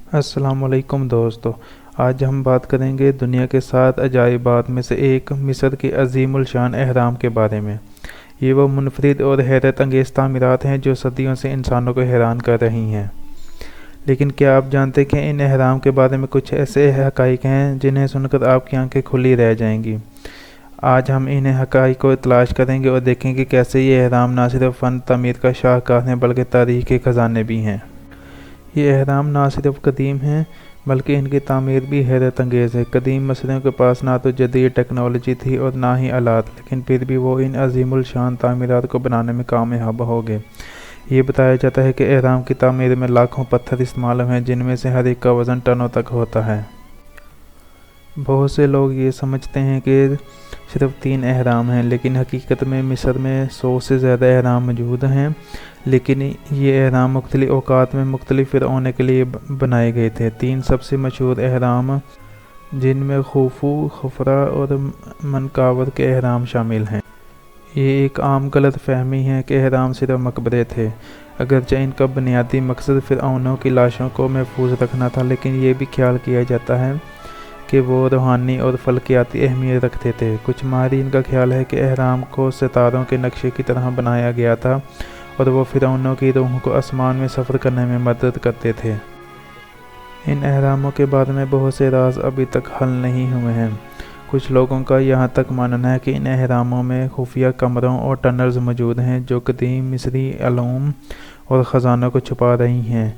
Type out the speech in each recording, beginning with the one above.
السلام علیکم دوستو، آج ہم بات کریں گے دنیا کے 7 عجائبات میں سے ایک مصر کے عظیم الشان اہرام کے بارے میں۔ یہ وہ منفرد اور حیرت انگیز تعمیرات ہیں جو صدیوں سے انسانوں کو حیران کر رہی ہیں۔ لیکن کیا آپ جانتے ہیں کہ ان اہرام کے بارے میں کچھ ایسے حقائق ہیں جنہیں سن کر آپ کی آنکھیں کھلی رہ جائیں گی؟ آج ہم ان حقائق کو تلاش کریں گے اور دیکھیں گے کیسے یہ اہرام نہ صرف فن تعمیر کا شاہکار ہیں بلکہ تاریخ کے خزانے بھی ہیں۔ یہ اہرام نہ صرف قدیم ہیں بلکہ ان کی تعمیر بھی حیرت انگیز ہے۔ قدیم مصریوں کے پاس نہ تو جدید ٹیکنالوجی تھی اور نہ ہی آلات، لیکن پھر بھی وہ ان عظیم الشان تعمیرات کو بنانے میں کامیاب ہو گئے۔ یہ بتایا جاتا ہے کہ اہرام کی تعمیر میں لاکھوں پتھر استعمال ہوئے ہیں، جن میں سے ہر ایک کا وزن ٹنوں تک ہوتا ہے۔ بہت سے لوگ یہ سمجھتے ہیں کہ صرف 3 اہرام ہیں، لیکن حقیقت میں مصر میں 100 سے زیادہ اہرام موجود ہیں۔ لیکن یہ اہرام مختلف اوقات میں مختلف فرعونوں کے لیے بنائے گئے تھے۔ 3 سب سے مشہور اہرام، جن میں خوفو، خفرہ اور منکاور کے اہرام شامل ہیں۔ یہ ایک عام غلط فہمی ہے کہ اہرام صرف مقبرے تھے۔ اگرچہ ان کا بنیادی مقصد فرعونوں کی لاشوں کو محفوظ رکھنا تھا، لیکن یہ بھی خیال کیا جاتا ہے کہ وہ روحانی اور فلکیاتی اہمیت رکھتے تھے۔ کچھ ماہرین کا خیال ہے کہ اہرام کو ستاروں کے نقشے کی طرح بنایا گیا تھا اور وہ فرعونوں کی روحوں کو آسمان میں سفر کرنے میں مدد کرتے تھے۔ ان اہراموں کے بارے میں بہت سے راز ابھی تک حل نہیں ہوئے ہیں۔ کچھ لوگوں کا یہاں تک ماننا ہے کہ ان اہراموں میں خفیہ کمروں اور ٹنلز موجود ہیں جو قدیم مصری علوم اور خزانوں کو چھپا رہی ہیں۔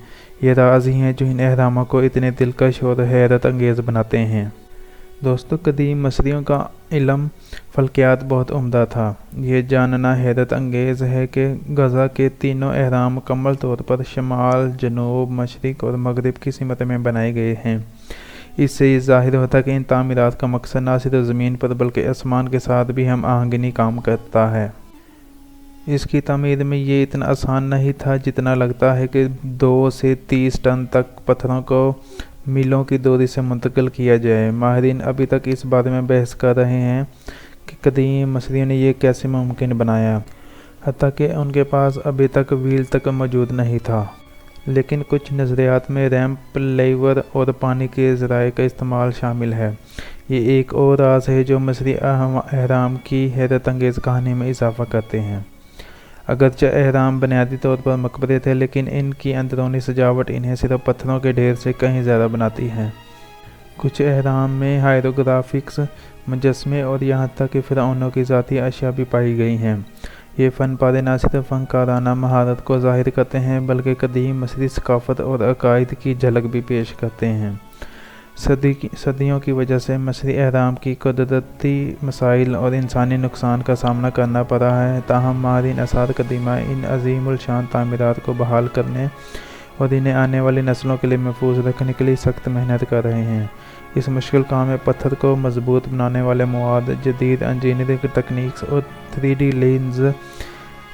یہ راز ہی ہیں جو ان اہراموں کو اتنے دلکش اور حیرت انگیز بناتے ہیں۔ دوستو، قدیم مصریوں کا علم فلکیات بہت عمدہ تھا۔ یہ جاننا حیرت انگیز ہے کہ غزہ کے تینوں اہرام مکمل طور پر شمال، جنوب، مشرق اور مغرب کی سمت میں بنائے گئے ہیں۔ اس سے یہ ظاہر ہوتا ہے کہ ان تعمیرات کا مقصد نہ صرف زمین پر بلکہ آسمان کے ساتھ بھی ہم آہنگی کام کرتا ہے۔ اس کی تعمیر میں یہ اتنا آسان نہیں تھا جتنا لگتا ہے کہ 2 سے 30 ٹن تک پتھروں کو میلوں کی دوری سے منتقل کیا جائے۔ ماہرین ابھی تک اس بارے میں بحث کر رہے ہیں کہ قدیم مصریوں نے یہ کیسے ممکن بنایا، حتیٰ کہ ان کے پاس ابھی تک وہیل تک موجود نہیں تھا۔ لیکن کچھ نظریات میں ریمپ، لیور اور پانی کے ذرائع کا استعمال شامل ہے۔ یہ ایک اور راز ہے جو مصری اہرام کی حیرت انگیز کہانی میں اضافہ کرتے ہیں۔ اگرچہ اہرام بنیادی طور پر مقبرے تھے، لیکن ان کی اندرونی سجاوٹ انہیں صرف پتھروں کے ڈھیر سے کہیں زیادہ بناتی ہے۔ کچھ اہرام میں ہائیروگرافکس، مجسمے اور یہاں تک کہ فرعونوں کی ذاتی اشیاء بھی پائی گئی ہیں۔ یہ فن پارے نہ صرف فنکارانہ مہارت کو ظاہر کرتے ہیں بلکہ قدیم مصری ثقافت اور عقائد کی جھلک بھی پیش کرتے ہیں۔ صدیوں کی وجہ سے مصری اہرام کی قدرتی مسائل اور انسانی نقصان کا سامنا کرنا پڑا ہے، تاہم ماہرین آثار قدیمہ ان عظیم الشان تعمیرات کو بحال کرنے اور انہیں آنے والی نسلوں کے لیے محفوظ رکھنے کے لیے سخت محنت کر رہے ہیں۔ اس مشکل کام میں پتھر کو مضبوط بنانے والے مواد، جدید انجینئرنگ تکنیکس اور 3D لینز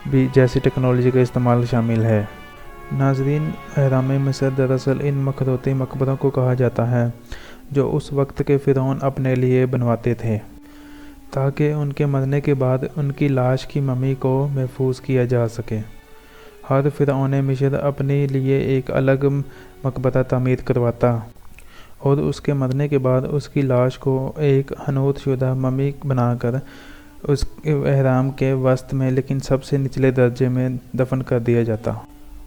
بھی جیسی ٹیکنالوجی کا استعمال شامل ہے۔ ناظرین، اہرام مصر دراصل ان مخروطی مقبروں کو کہا جاتا ہے جو اس وقت کے فرعون اپنے لیے بنواتے تھے تاکہ ان کے مرنے کے بعد ان کی لاش کی ممی کو محفوظ کیا جا سکے۔ ہر فرعون مصر اپنے لیے ایک الگ مقبرہ تعمیر کرواتا اور اس کے مرنے کے بعد اس کی لاش کو ایک حنوط شدہ ممی بنا کر اس اہرام کے وسط میں لیکن سب سے نچلے درجے میں دفن کر دیا جاتا،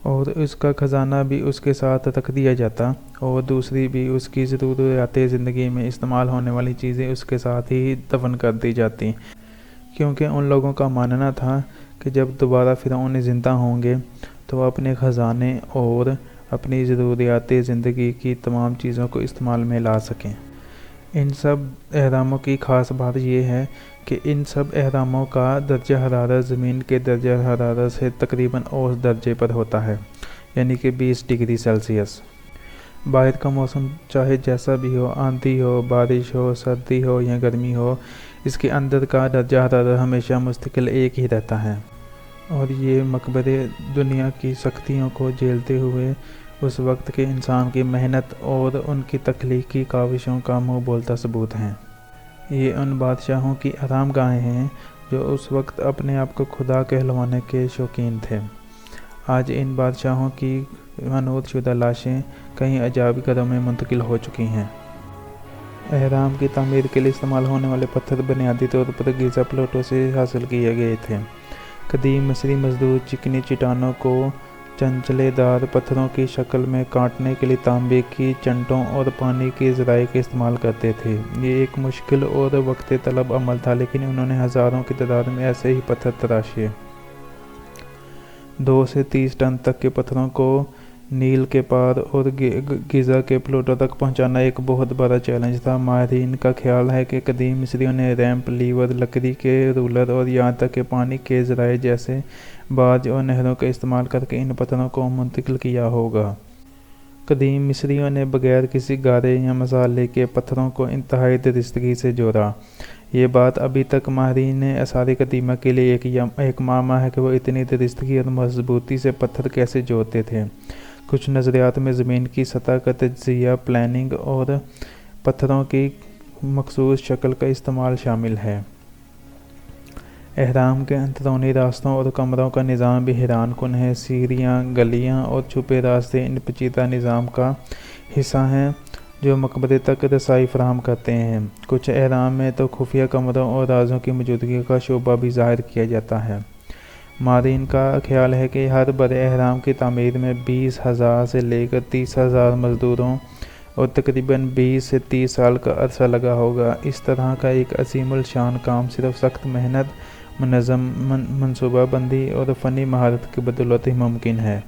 اور اس کا خزانہ بھی اس کے ساتھ رکھ دیا جاتا، اور دوسری بھی اس کی ضروریات زندگی میں استعمال ہونے والی چیزیں اس کے ساتھ ہی دفن کر دی جاتی، کیونکہ ان لوگوں کا ماننا تھا کہ جب دوبارہ فرعون زندہ ہوں گے تو وہ اپنے خزانے اور اپنی ضروریات زندگی کی تمام چیزوں کو استعمال میں لا سکیں۔ ان سب اہراموں کی خاص بات یہ ہے کہ ان سب اہراموں کا درجہ حرارت زمین کے درجہ حرارت سے تقریباً اوسط درجے پر ہوتا ہے، یعنی کہ 20 ڈگری سیلسیس۔ باہر کا موسم چاہے جیسا بھی ہو، آندھی ہو، بارش ہو، سردی ہو یا گرمی ہو، اس کے اندر کا درجہ حرارت ہمیشہ مستقل ایک ہی رہتا ہے، اور یہ مقبرے دنیا کی سختیوں کو جھیلتے ہوئے اس وقت کے انسان کی محنت اور ان کی تخلیقی کاوشوں کا منہ بولتا ثبوت ہیں۔ یہ ان بادشاہوں کی آرام گاہیں ہیں جو اس وقت اپنے آپ کو خدا کہلوانے کے شوقین تھے۔ آج ان بادشاہوں کی منحوت شدہ لاشیں کئی عجائب گھروں میں منتقل ہو چکی ہیں۔ اہرام کی تعمیر کے لیے استعمال ہونے والے پتھر بنیادی طور پر گیزا پلیٹوں سے حاصل کیے گئے تھے۔ قدیم مصری مزدور چکنی چٹانوں کو چنچلے دار پتھروں کی شکل میں کاٹنے کے لیے تانبے کی چنٹوں اور پانی کے ذرائع کا استعمال کرتے تھے۔ یہ ایک مشکل اور وقت طلب عمل تھا، لیکن انہوں نے ہزاروں کی تعداد میں ایسے ہی پتھر تراشے۔ 2 سے 30 ٹن تک کے پتھروں کو نیل کے پار اور گیزا کے پلیٹوں تک پہنچانا ایک بہت بڑا چیلنج تھا۔ ماہرین کا خیال ہے کہ قدیم مصریوں نے ریمپ، لیور، لکڑی کے رولر اور یہاں تک کہ پانی کے ذرائع جیسے بارج اور نہروں کا استعمال کر کے ان پتھروں کو منتقل کیا ہوگا۔ قدیم مصریوں نے بغیر کسی گارے یا مصالحے کے پتھروں کو انتہائی درستگی سے جوڑا۔ یہ بات ابھی تک ماہرین آثار قدیمہ کے لیے ایک معمہ ہے کہ وہ اتنی درستگی اور مضبوطی سے پتھر کیسے جوڑتے تھے۔ کچھ نظریات میں زمین کی سطح کا تجزیہ، پلاننگ اور پتھروں کی مخصوص شکل کا استعمال شامل ہے۔ اہرام کے اندرونی راستوں اور کمروں کا نظام بھی حیران کن ہے۔ سیڑھیاں، گلیاں اور چھپے راستے ان پیچیدہ نظام کا حصہ ہیں جو مقبرے تک رسائی فراہم کرتے ہیں۔ کچھ اہرام میں تو خفیہ کمروں اور رازوں کی موجودگی کا شبہ بھی ظاہر کیا جاتا ہے۔ ماہرین کا خیال ہے کہ ہر بڑے اہرام کی تعمیر میں 20,000 سے لے کر 30,000 مزدوروں اور تقریباً 20 سے 30 سال کا عرصہ لگا ہوگا۔ اس طرح کا ایک عظیم الشان کام صرف سخت محنت، منظم منصوبہ بندی اور فنی مہارت کی بدولت ہی ممکن ہے۔